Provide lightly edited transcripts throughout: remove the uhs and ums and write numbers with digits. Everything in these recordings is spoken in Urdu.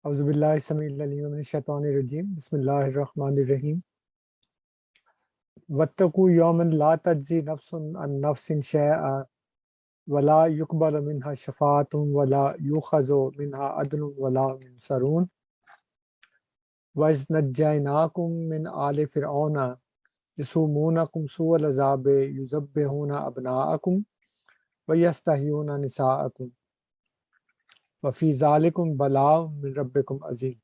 اعوذ باللہ السمیع العلیم من الشیطان الرجیم بسم اللہ الرحمن الرحیم واتقوا یوما لا تجزی نفس عن نفس شیئا ولا يقبل منها شفاعۃ ولا یؤخذ منها عدل ولا هم ينصرون وَإِذْ نَجَّيْنَاكُم مِّنْ آلِ فِرْعَوْنَ يَسُومُونَكُمْ سُوءَ الْعَذَابِ يُذَبِّحُونَ أَبْنَاءَكُمْ وَيَسْتَحْيُونَ نِسَاءَكُمْ وَفِي ذَلِكُمْ بَلَاءٌ مِّن رَبِّكُمْ عَظِيمٌ۔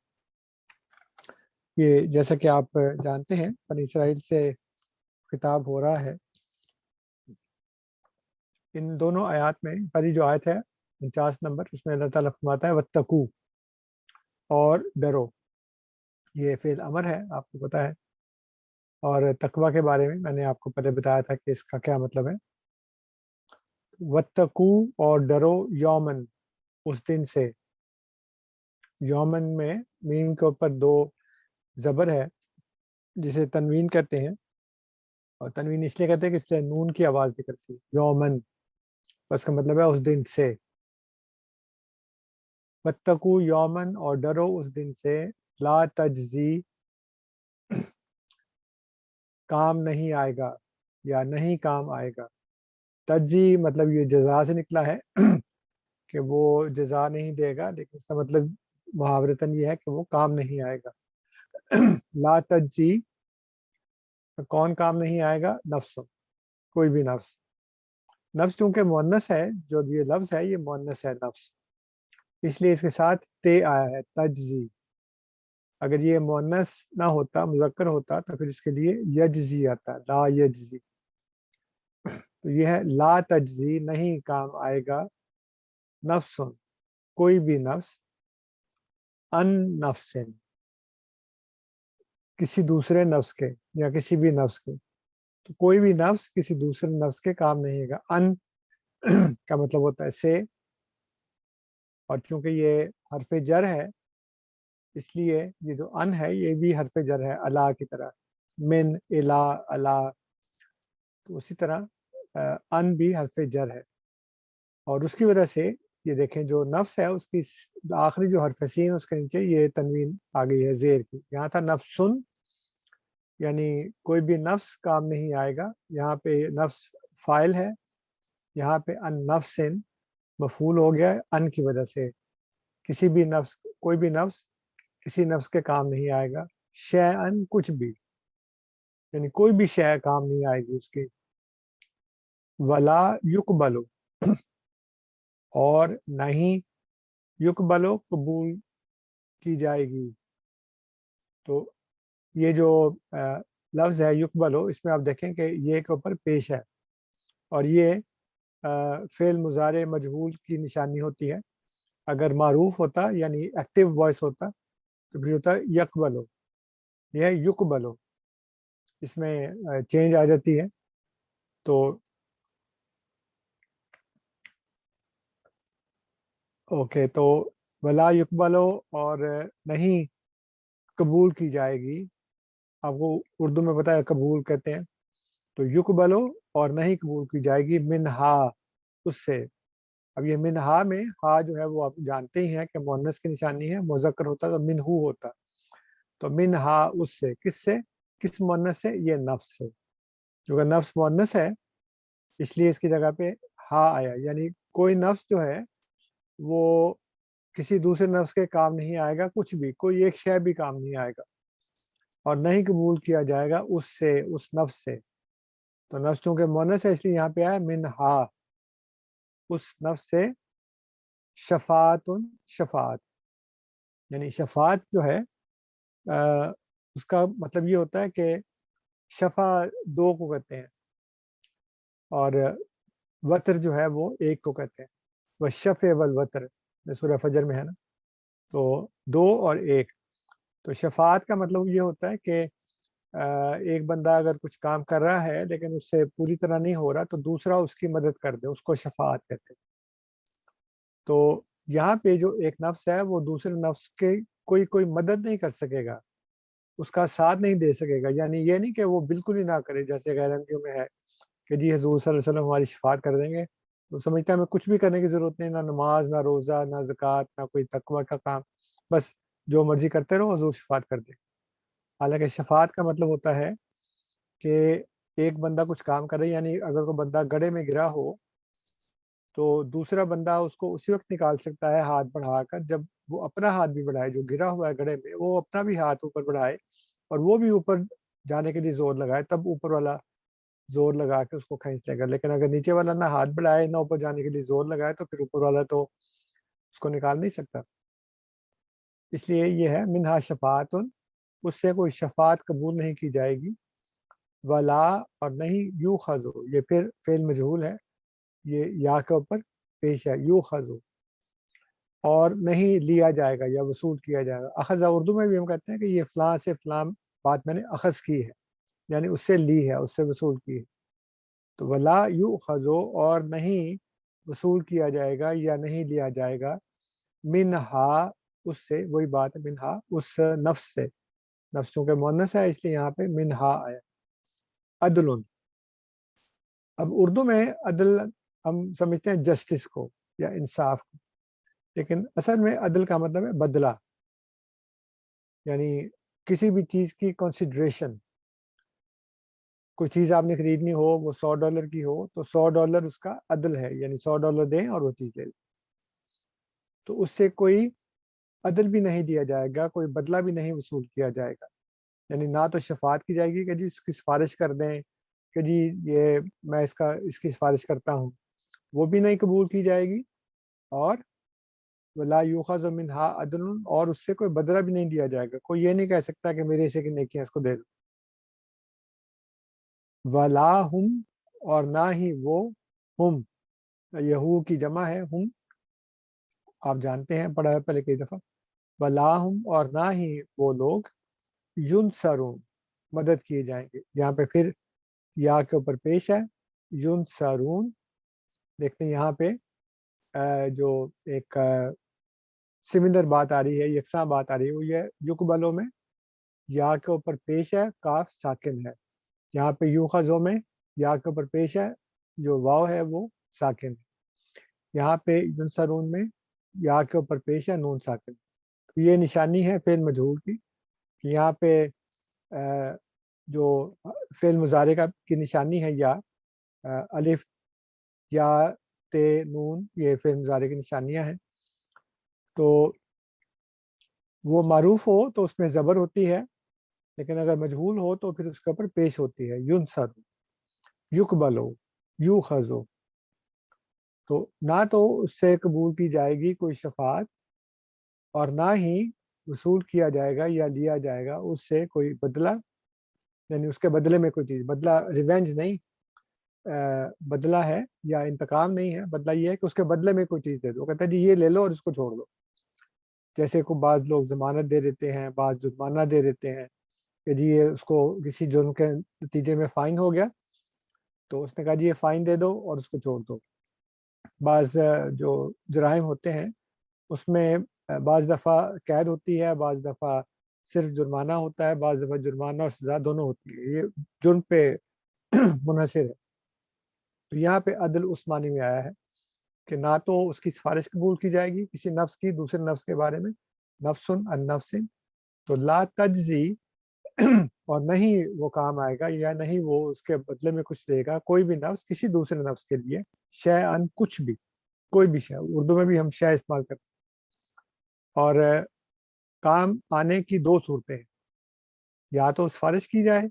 یہ جیسا کہ آپ جانتے ہیں بنی اسرائیل سے خطاب ہو رہا ہے۔ ان دونوں آیات میں پہلی جو آیت ہے 49 نمبر، اس میں اللہ تعالیٰ فرماتا ہے واتقوا، اور ڈرو۔ یہ فعل امر ہے، آپ کو پتہ ہے، اور تقوی کے بارے میں نے آپ کو پہلے بتایا تھا کہ اس کا کیا مطلب ہے۔ واتقوا، اور ڈرو، یومن، اس دن سے۔ یومن میں میم کے اوپر دو زبر ہے جسے تنوین کہتے ہیں، اور تنوین اس لیے کہتے ہیں کہ اس سے نون کی آواز نکلتی ہے، یومن، اس کا مطلب ہے اس دن سے۔ واتقوا یومن، اور ڈرو اس دن سے، لا تجزی، کام نہیں آئے گا یا نہیں کام آئے گا۔ تجزی مطلب یہ جزا سے نکلا ہے کہ وہ جزا نہیں دے گا، لیکن اس کا مطلب محاورتاً یہ ہے کہ وہ کام نہیں آئے گا۔ لا تجزی، کون کام نہیں آئے گا؟ نفس، کوئی بھی نفس۔ نفس چونکہ مؤنث ہے، جو یہ لفظ ہے یہ مؤنث ہے نفس، اس لیے اس کے ساتھ تے آیا ہے، تجزی۔ اگر یہ مؤنث نہ ہوتا، مذکر ہوتا، تو پھر اس کے لیے یجزی آتا، لا یجزی۔ تو یہ ہے لا تجزی، نہیں کام آئے گا، نفس، کوئی بھی نفس، ان نفس، کسی دوسرے نفس کے یا کسی بھی نفس کے۔ تو کوئی بھی نفس کسی دوسرے نفس کے کام نہیں آئے گا۔ ان کا مطلب ہوتا ہے سے، اور چونکہ یہ حرف جر ہے اس لیے یہ جو ان ہے یہ بھی حرف جر ہے، الا کی طرح، من، الا، الا۔ تو اسی طرح ان بھی حرف جر ہے، اور اس کی وجہ سے یہ دیکھیں جو نفس ہے اس کی آخری جو حرف سین اس کے نیچے یہ تنوین آ گئی ہے زیر کی۔ یہاں تھا نفسن، یعنی کوئی بھی نفس کام نہیں آئے گا، یہاں پہ نفس فاعل ہے، یہاں پہ ان نفسن مفعول ہو گیا ہے ان کی وجہ سے۔ کسی بھی نفس، کوئی بھی نفس کسی نفس کے کام نہیں آئے گا، شیئن، کچھ بھی، یعنی کوئی بھی شے کام نہیں آئے گی اس کی۔ ولا یقبلو، اور نہیں یقبلو، قبول کی جائے گی۔ تو یہ جو لفظ ہے یقبلو، اس میں آپ دیکھیں کہ یہ کے اوپر پیش ہے، اور یہ فعل مضارع مجہول کی نشانی ہوتی ہے۔ اگر معروف ہوتا یعنی ایکٹیو وائس ہوتا تو پھر ہوتا یقبلو، یہ ہے یقبلو، اس میں چینج آ جاتی ہے۔ تو اوکے، تو ولا یقبلو، اور نہیں قبول کی جائے گی۔ آپ کو اردو میں پتہ ہے قبول کہتے ہیں، تو یقبلو، اور نہیں قبول کی جائے گی، منہا، اس سے۔ اب یہ منہا میں ہا جو ہے وہ آپ جانتے ہی ہیں کہ مؤنث کی نشانی ہے، مذکر ہوتا تو منہو ہوتا، تو منہا، اس سے، کس سے، کس مؤنث سے؟ یہ نفس سے، کیونکہ نفس مؤنث ہے اس لیے اس کی جگہ پہ ہا آیا، یعنی کوئی نفس جو ہے وہ کسی دوسرے نفس کے کام نہیں آئے گا، کچھ بھی، کوئی ایک شے بھی کام نہیں آئے گا، اور نہیں قبول کیا جائے گا اس سے، اس نفس سے۔ تو نفس چونکہ مؤنث ہے اس لیے یہاں پہ آیا منہا، اس نفس سے، شفاعت، شفاعت، یعنی شفاعت جو ہے اس کا مطلب یہ ہوتا ہے کہ شفا دو کو کہتے ہیں، اور وتر جو ہے وہ ایک کو کہتے ہیں، وہ شفع والوتر، سورہ فجر میں ہے نا، تو دو اور ایک۔ تو شفاعت کا مطلب یہ ہوتا ہے کہ ایک بندہ اگر کچھ کام کر رہا ہے لیکن اس سے پوری طرح نہیں ہو رہا تو دوسرا اس کی مدد کر دے، اس کو شفاعت کہتے ہیں۔ تو یہاں پہ جو ایک نفس ہے وہ دوسرے نفس کے کوئی مدد نہیں کر سکے گا، اس کا ساتھ نہیں دے سکے گا، یعنی یہ نہیں کہ وہ بالکل ہی نہ کرے، جیسے غیر احمدیوں میں ہے کہ جی حضور صلی اللہ علیہ وسلم ہماری شفاعت کر دیں گے، تو سمجھتا ہے ہمیں کچھ بھی کرنے کی ضرورت نہیں، نہ نماز، نہ روزہ، نہ زکوٰۃ، نہ کوئی تقوی کا کام، بس جو مرضی کرتے رہو حضور شفاعت کر دے. حالانکہ شفاعت کا مطلب ہوتا ہے کہ ایک بندہ کچھ کام کرے، یعنی اگر کوئی بندہ گڑھے میں گرا ہو تو دوسرا بندہ اس کو اسی وقت نکال سکتا ہے ہاتھ بڑھا کر جب وہ اپنا ہاتھ بھی بڑھائے. جو گرا ہوا ہے گڑھے میں وہ اپنا بھی ہاتھ اوپر بڑھائے اور وہ بھی اوپر جانے کے لیے زور لگائے، تب اوپر والا زور لگا کے اس کو کھینچ لے گا. لیکن اگر نیچے والا نہ ہاتھ بڑھائے نہ اوپر جانے کے لیے زور لگائے تو پھر اوپر والا تو اس کو نکال نہیں سکتا. اس لیے یہ ہے منہا شفاعت، اس سے کوئی شفاعت قبول نہیں کی جائے گی. ولا اور نہیں یو خزو، یہ پھر فعل مجہول ہے، یہ یا کے اوپر پیش ہے، یو خزو، اور نہیں لیا جائے گا یا وصول کیا جائے گا. اخذ اردو میں بھی ہم کہتے ہیں کہ یہ فلاں سے فلاں بات میں نے اخذ کی ہے، یعنی اس سے لی ہے، اس سے وصول کی ہے. تو ولا یو خزو، اور نہیں وصول کیا جائے گا یا نہیں لیا جائے گا، منہا اس سے، وہی بات ہے منہا اس نفس سے. نفس چونکہ مؤنث ہے اس لیے یہاں پہ منہا آیا. عدل، اب اردو میں عدل ہم سمجھتے ہیں جسٹس کو یا انصاف کو، لیکن اصل میں عدل کا مطلب ہے بدلہ، یعنی کسی بھی چیز کی کنسیڈریشن. کوئی چیز آپ نے خریدنی ہو، وہ $100 کی ہو تو $100 اس کا عدل ہے، یعنی $100 دیں اور وہ چیز لے لیں. تو اس سے کوئی عدل بھی نہیں دیا جائے گا، کوئی بدلہ بھی نہیں وصول کیا جائے گا. یعنی نہ تو شفاعت کی جائے گی کہ جی اس کی سفارش کر دیں کہ جی یہ میں اس کی سفارش کرتا ہوں، وہ بھی نہیں قبول کی جائے گی. اور ولا یؤخذ منہا عدل، اور اس سے کوئی بدلہ بھی نہیں دیا جائے گا. کوئی یہ نہیں کہہ سکتا کہ میرے حصے کی نیکیاں اس کو دے دو. ولا ہم، اور نہ ہی وہ، ہم یہو کی جمع ہے، ہم آپ جانتے ہیں پڑھا ہے پہلے کئی دفعہ. ولا ہم، اور نہ ہی وہ لوگ، ینصرون مدد کیے جائیں گے. یہاں پہ پھر یا کے اوپر پیش ہے ینصرون. دیکھتے ہیں یہاں پہ جو ایک سملر بات آ رہی ہے، یکساں بات آ رہی ہے، وہ یہ یقبلوں میں یا کے اوپر پیش ہے، کاف ساکن ہے. یہاں پہ یوخذو میں یا کے اوپر پیش ہے، جو واو ہے وہ ساکن ہے. یہاں پہ ینصرون میں یا کے اوپر پیش ہے، نون ساکن. تو یہ نشانی ہے فعل مجہول کی، کہ یہاں پہ جو فعل مضارع کی نشانی ہے یا الف یا تے نون، یہ فعل مضارع کی نشانیاں ہیں. تو وہ معروف ہو تو اس میں زبر ہوتی ہے، لیکن اگر مجہول ہو تو پھر اس کے اوپر پیش ہوتی ہے. ینصر، یقبلو، یوخذو. تو نہ تو اس سے قبول کی جائے گی کوئی شفاعت، اور نہ ہی وصول کیا جائے گا یا لیا جائے گا اس سے کوئی بدلہ، یعنی اس کے بدلے میں کوئی چیز. بدلہ ریونج نہیں، بدلہ ہے یا انتقام نہیں ہے. بدلہ یہ ہے کہ اس کے بدلے میں کوئی چیز دے دو. کہتا ہے جی یہ لے لو اور اس کو چھوڑ دو. جیسے کو بعض لوگ ضمانت دے دیتے ہیں، بعض جرمانہ دے دیتے ہیں کہ جی یہ اس کو کسی جرم کے نتیجے میں فائن ہو گیا تو اس نے کہا جی یہ فائن دے دو اور اس کو چھوڑ دو. بعض جو جرائم ہوتے ہیں اس میں بعض دفعہ قید ہوتی ہے، بعض دفعہ صرف جرمانہ ہوتا ہے، بعض دفعہ جرمانہ اور سزا دونوں ہوتی ہے. یہ جرم پہ منحصر ہے. تو یہاں پہ عدل اس معنی میں آیا ہے کہ نہ تو اس کی سفارش قبول کی جائے گی کسی نفس کی دوسرے نفس کے بارے میں، نفس عن نفس، تو لا تجزی، اور نہیں وہ کام آئے گا یا نہیں وہ اس کے بدلے میں کچھ دے گا کوئی بھی نفس کسی دوسرے نفس کے لیے، شیئن کچھ بھی، کوئی بھی شے. اردو میں بھی ہم شے استعمال کرتے ہیں. اور کام آنے کی دو صورتیں ہیں، یا تو سفارش کی جائے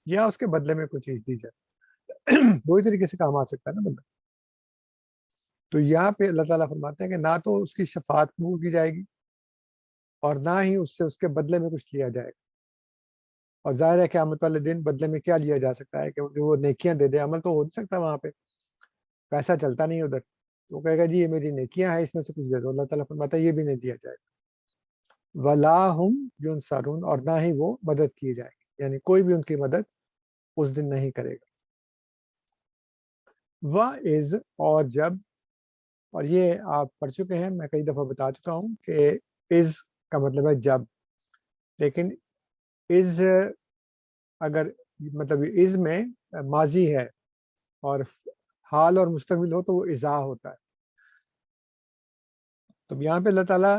یا اس کے بدلے میں کوئی چیز دی جائے. دو ہی طریقے سے کام آ سکتا ہے نا بندہ. تو یہاں پہ اللہ تعالیٰ فرماتے ہیں کہ نہ تو اس کی شفاعت قبول کی جائے گی اور نہ ہی اس سے اس کے بدلے میں کچھ لیا جائے گا. اور ظاہر ہے قیامت والے دن بدلے میں کیا لیا جا سکتا ہے کہ وہ نیکیاں دے دے. عمل تو ہو نہیں سکتا وہاں پہ، پیسہ چلتا نہیں ادھر. تو کہے گا جی یہ میری نیکیاں ہیں اس میں سے کچھ دے دو. اللہ تعالیٰ فرماتا ہے یہ بھی نہیں دیا جائے گا. ولا ہم ینصرون، اور نہ ہی وہ مدد کی جائے گی، یعنی کوئی بھی ان کی مدد اس دن نہیں کرے گا. وَإِذْ، اور جب، اور یہ آپ پڑھ چکے ہیں، میں کئی دفعہ بتا چکا ہوں کہ از کا مطلب ہے جب، لیکن از اگر مطلب از میں ماضی ہے اور حال اور مستقبل ہو تو وہ ازا ہوتا ہے. تو یہاں پہ اللہ تعالیٰ